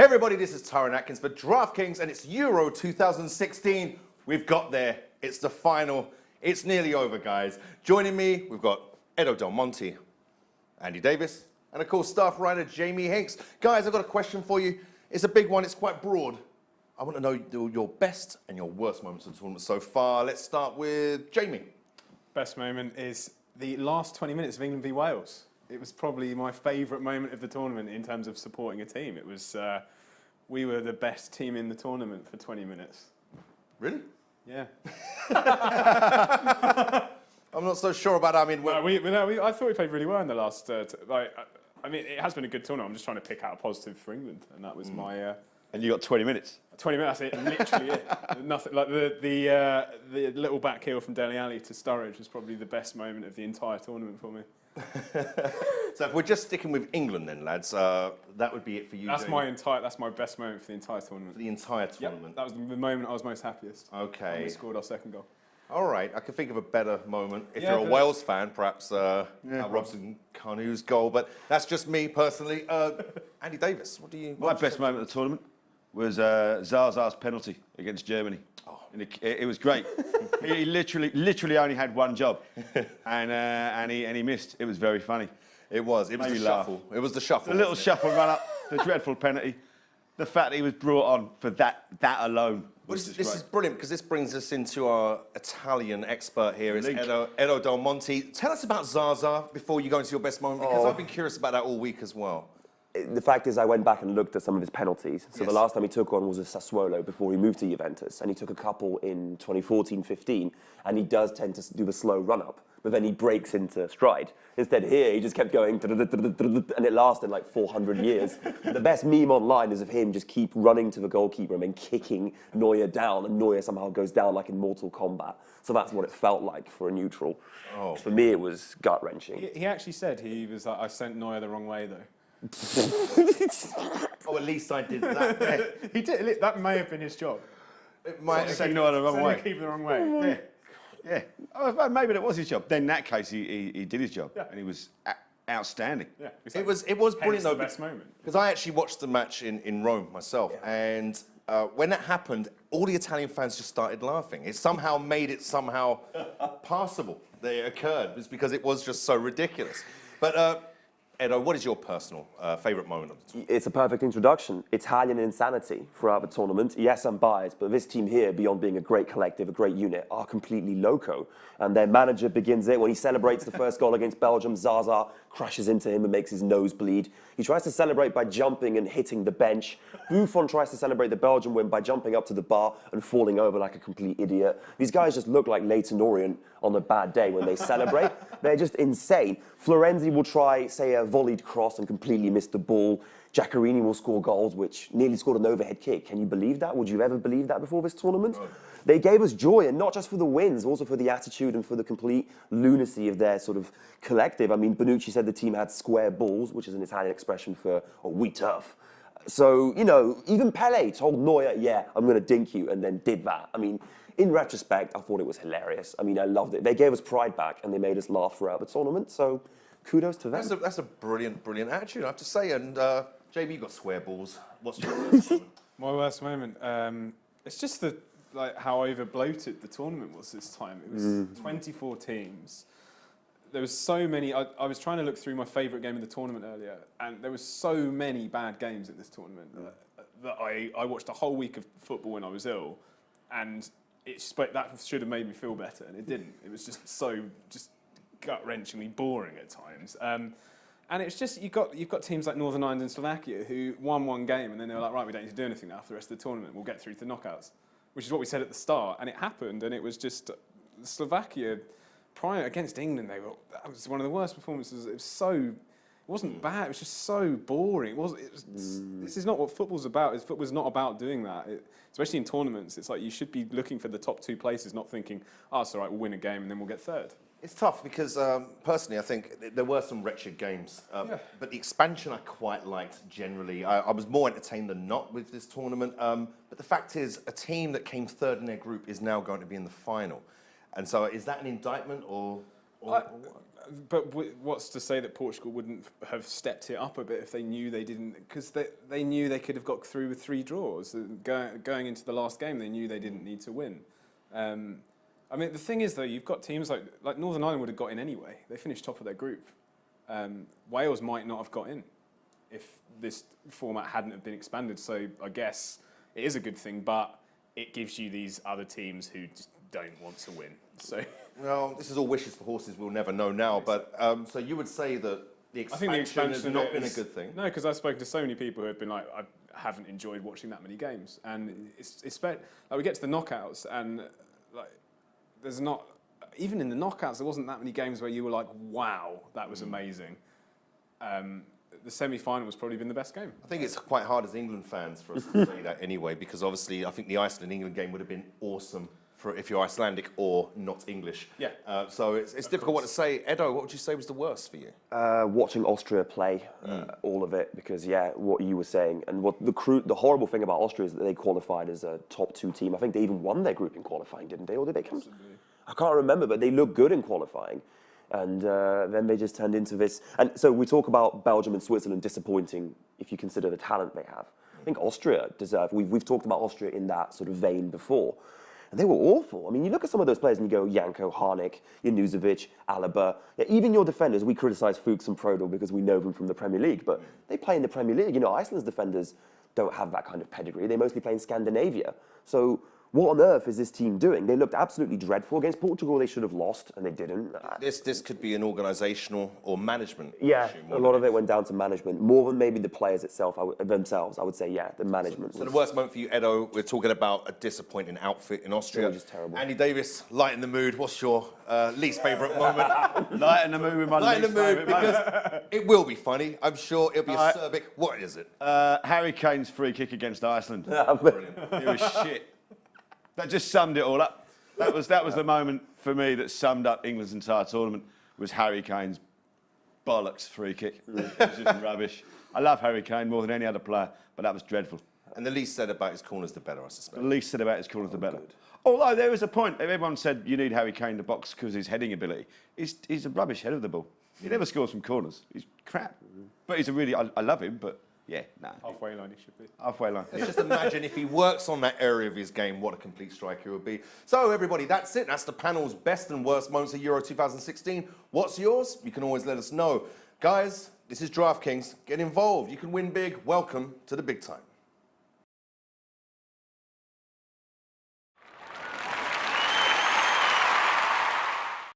Hey everybody, this is Tyrone for DraftKings, and it's Euro 2016. We've got there. It's the final. It's nearly over, guys. Joining me, we've got Edo Jamie, Andy Davis, and of course, staff writer Jamie Hinks. Guys, I've got a question for you. It's a big one. It's quite broad. I want to know your best and your worst moments of the tournament so far. Let's start with Jamie. Best moment is the last 20 minutes of England v Wales. It was probably my favourite moment of the tournament in terms of supporting a team. It was, we were the best team in the tournament for 20 minutes. Really? Yeah. I'm not so sure about that. I mean, I thought we played really well in the last. I mean, it has been a good tournament. I'm just trying to pick out a positive for England, and that was my. And you got 20 minutes. 20 minutes, that's it. Literally it. Nothing like the little back heel from Dele Alli to Sturridge was probably the best moment of the entire tournament for me. So if we're just sticking with England then, lads, that would be it for you. That's my best moment for the entire tournament. For the entire tournament. Yep, that was the moment I was most happiest. Okay. When we scored our second goal. All right, I can think of a better moment. If you're a Wales fan, perhaps Robson Kanu's goal, but that's just me personally. Andy Davis, what do you? My best moment of the tournament was Zaza's penalty against Germany. Oh. It was great. He literally only had one job, and he missed. It was very funny. It was the shuffle. It was the shuffle. The little shuffle run up, the dreadful penalty. The fact that he was brought on for that alone. This is brilliant because this brings us into our Italian expert here, is Edo Jamie. Tell us about Zaza before you go into your best moment, because I've been curious about that all week as well. The fact is, I went back and looked at some of his penalties. So the last time he took one was a Sassuolo before he moved to Juventus, and he took a couple in 2014-15, and he does tend to do a slow run-up, but then he breaks into stride. Instead here, he just kept going, and it lasted like 400 years. The best meme online is of him just keep running to the goalkeeper and then kicking Neuer down, and Neuer somehow goes down like in Mortal Kombat. So that's what it felt like for a neutral. Oh. For me, it was gut-wrenching. He actually said he was like, I sent Neuer the wrong way, though. Oh, at least I did that. He did. That may have been his job. It might have sent Neuer the wrong way. Keep the wrong way. Yeah. Oh, maybe that was his job. Then in that case, he did his job, and he was outstanding. Yeah, exactly. It was brilliant though. The best moment. Because I actually watched the match in Rome myself, and when that happened, all the Italian fans just started laughing. It somehow made it passable that it occurred. It's because it was just so ridiculous. But Edo, what is your personal favourite moment of the tournament? It's a perfect introduction. Italian insanity throughout the tournament. Yes, I'm biased, but this team here, beyond being a great collective, a great unit, are completely loco. And their manager begins it when he celebrates the first goal against Belgium. Zaza crashes into him and makes his nose bleed. He tries to celebrate by jumping and hitting the bench. Buffon tries to celebrate the Belgian win by jumping up to the bar and falling over like a complete idiot. These guys just look like Leyton Orient on a bad day when they celebrate. They're just insane. Florenzi will try, say, a volleyed cross and completely miss the ball. Giaccherini will score goals, which nearly scored an overhead kick. Can you believe that? Would you ever believe that before this tournament? Oh. They gave us joy, and not just for the wins, also for the attitude and for the complete lunacy of their sort of collective. I mean, Bonucci said the team had square balls, which is an Italian expression for, we tough. So, you know, even Pele told Neuer, yeah, I'm going to dink you, and then did that. I mean, in retrospect, I thought it was hilarious. I mean, I loved it. They gave us pride back, and they made us laugh throughout the tournament, so kudos to them. That's a brilliant attitude, I have to say. And JB, you got square balls. What's your worst moment? My worst moment? It's just how over bloated the tournament was this time. It was 24 teams. There was so many. I was trying to look through my favourite game of the tournament earlier, and there was so many bad games in this tournament that I watched a whole week of football when I was ill, and that should have made me feel better, and it didn't. It was just gut-wrenchingly boring at times. And it's just you've got teams like Northern Ireland and Slovakia who won one game, and then they were like, right, we don't need to do anything now for the rest of the tournament. We'll get through to the knockouts, which is what we said at the start, and it happened, and it was just Slovakia. Prior against England, that was one of the worst performances. It wasn't bad. It was just so boring. This is not what football's about. Football's not about doing that. Especially in tournaments, it's like you should be looking for the top two places, not thinking, it's all right, we'll win a game and then we'll get third. It's tough because, personally, I think there were some wretched games. But the expansion I quite liked generally. I was more entertained than not with this tournament. But the fact is, a team that came third in their group is now going to be in the final. And so is that an indictment or what? But what's to say that Portugal wouldn't have stepped it up a bit if they knew they didn't? Because they knew they could have got through with 3 draws. Going into the last game, they knew they didn't need to win. I mean, the thing is, though, you've got teams like Northern Ireland would have got in anyway. They finished top of their group. Wales might not have got in if this format hadn't have been expanded. So I guess it is a good thing, but it gives you these other teams who just don't want to win. So. Well, this is all wishes for horses. We'll never know now. But so you would say that the expansion has not been a good thing? No, because I've spoken to so many people who have been like, I haven't enjoyed watching that many games, and it's like we get to the knockouts, and like there's not even in the knockouts there wasn't that many games where you were like, wow, that was amazing. The semi-final has probably been the best game. I think it's quite hard as England fans for us to say that anyway, because obviously I think the Iceland-England game would have been awesome for if you're Icelandic or not English. Yeah. So it's difficult what to say. Edo, what would you say was the worst for you? Watching Austria play, all of it, because what you were saying, and what the horrible thing about Austria is that they qualified as a top 2 team. I think they even won their group in qualifying, didn't they? Or did they come? I can't remember, but they looked good in qualifying. And then they just turned into this. And so we talk about Belgium and Switzerland disappointing if you consider the talent they have. I think Austria deserve. We've talked about Austria in that sort of vein before. And they were awful. I mean, you look at some of those players and you go, Janko, Harnik, Januzovic, Alaba. Yeah, even your defenders, we criticise Fuchs and Prodel because we know them from the Premier League, but they play in the Premier League. You know, Iceland's defenders don't have that kind of pedigree. They mostly play in Scandinavia. So what on earth is this team doing? They looked absolutely dreadful. Against Portugal, they should have lost, and they didn't. This could be an organisational or management issue. A lot of it went down to management, more than maybe the players themselves. I would say, the management. So the worst moment for you, Edo, we're talking about a disappointing outfit in Austria. It was just terrible. Andy Davis, lighten the mood. What's your least favourite moment? Lighten the mood with my Lighten the least mood, favourite because moment. it will be funny. I'm sure it'll be acerbic. What is it? Harry Kane's free kick against Iceland. It was shit. That just summed it all up. That was the moment for me that summed up England's entire tournament, was Harry Kane's bollocks free kick. It was just rubbish. I love Harry Kane more than any other player, but that was dreadful. And the least said about his corners, the better, I suspect. The least said about his corners, the better. Although there was a point, everyone said you need Harry Kane to box because of his heading ability. He's a rubbish head of the ball. He never scores from corners. He's crap. But he's a really, I love him, but yeah, nah. Halfway line he should be. Halfway line. Let's just imagine if he works on that area of his game, what a complete striker he would be. So everybody, that's it. That's the panel's best and worst moments of Euro 2016. What's yours? You can always let us know. Guys, this is DraftKings. Get involved. You can win big. Welcome to the big time.